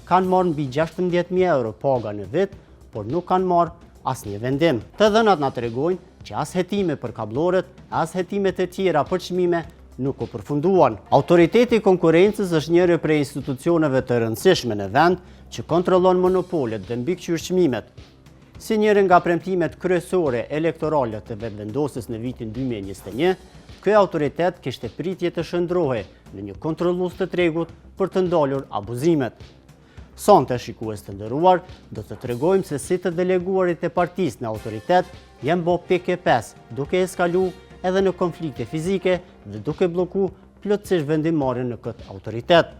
kanë marrë mbi 16.000 euro paga në vit, por nuk kanë marrë asnjë vendim. Të dhënat na tregojnë që as hetime për kablorët, as hetimet e tjera për çmime nuk u përfunduan. Autoriteti i konkurrencës është njëri prej institucioneve të rëndësishme në vend që kontrollon monopolet dhe mbikëqyr çmimet. Si njëri nga premtimet kryesore elektorale të vendvendosjes në vitin 2021, ky autoritet kishte pritje të shndrohej në një kontrollues të tregut për të ndalur abuzimet. Sonte, shikues të nderuar, do të tregojmë se si të deleguarit e partisë në autoritet janë bë pikë 5, duke eskalu edhe në konflikte fizike dhe duke bloku plotësisht vendimarrjen në këtë autoritet.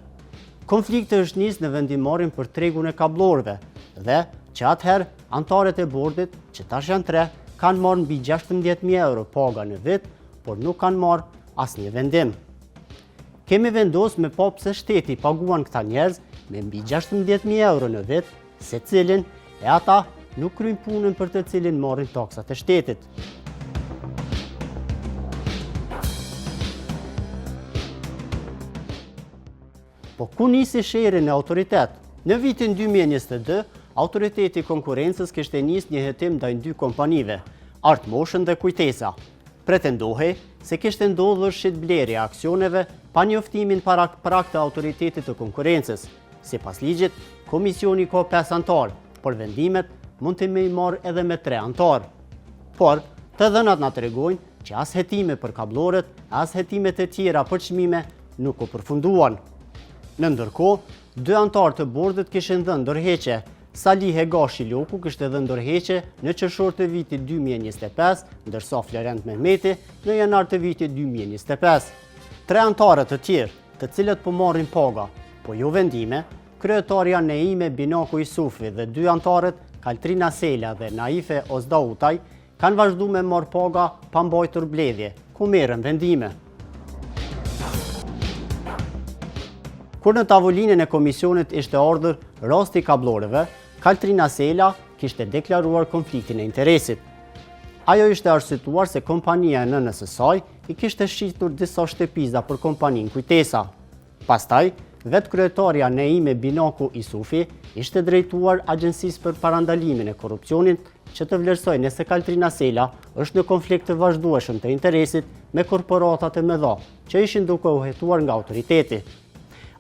Konflikti është nis në vendimarrjen për tregun e kablorëve dhe që atëherë antarët e bordit, që tash janë 3, kanë marrë mbi 16.000 euro paga në vit, por nuk kanë marrë asnjë vendim. Kemi vendosur me pa pse shteti paguan këta njerëz me mbi 16.000 euro në vit, secilin, e ata nuk kryjnë punën për të cilin marrin taksat e shtetit. Po ku nisi sherri në autoritet? Në vitin 2022, autoriteti i konkurrencës kishte nisë një hetim ndaj 2 kompanive, Art Motion dhe Kujtesa. Pretendohej se kishte ndodhur shitblerje e aksioneve pa njoftimin prak të autoritetit të konkurrencës. Sipas ligjit, komisioni ka 5 antar, por vendimet mund të marrë edhe me 3 antar. Por, të dhënat na tregojnë që as hetime për kablorët, as hetimet e tjera për çmime nuk u përfunduan. Në ndërkohë, 2 antar të bordit kishin dhënë ndërheqje. Salihe Gashi Loku kishte dhënë ndërheqje në qershor të vitit 2025, ndërsa Florent Mehmeti në janar të vitit 2025. 3 antarët të tjerë, të cilët po marrin paga, po jo vendime, kryetarja Neime Binaku Isufi dhe 2 antarët Kaltrina Sela dhe Naife Ozdautaj kanë vazhduar me marrë paga pa mbajtur mbledhje, ku merren vendime. Kur në tavolinën e komisionit ishte ardhur rasti i kablorëve, Kaltrina Sela kishte deklaruar konfliktin e interesit. Ajo ishte arsyetuar se kompania e nënës së saj i kishte shitur disa shtëpiza për kompaninë Kujtesa. Pastaj, vetë kryetarja Neime Binaku Isufi ishte drejtuar Agjencisë për Parandalimin e Korrupsionit që të vlerësojë nëse Kaltrina Sela është në konflikt të vazhdueshëm të interesit me korporatat e mëdha që ishin duke u hetuar nga autoriteti.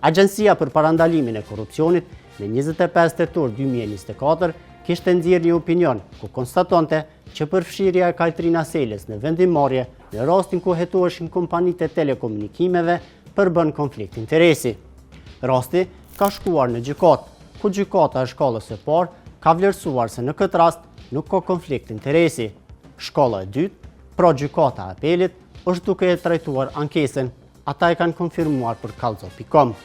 Agjencia për Parandalimin e Korrupsionit në 25 tetor 2024 kishte nxjerrë një opinion ku konstatonte që përfshirja e Kaltrina Selës në vendimarrje në rastin ku hetoheshin kompanitë e telekomunikimeve përbën konflikt interesi. Rasti ka shkuar në gjykatë, ku gjykata e shkallës së parë ka vlerësuar se në këtë rast nuk ka konflikt interesi. Shkalla e dytë, pra gjykata e apelit, është duke e trajtuar ankesën. Ata e kanë konfirmuar për Kallzo.com.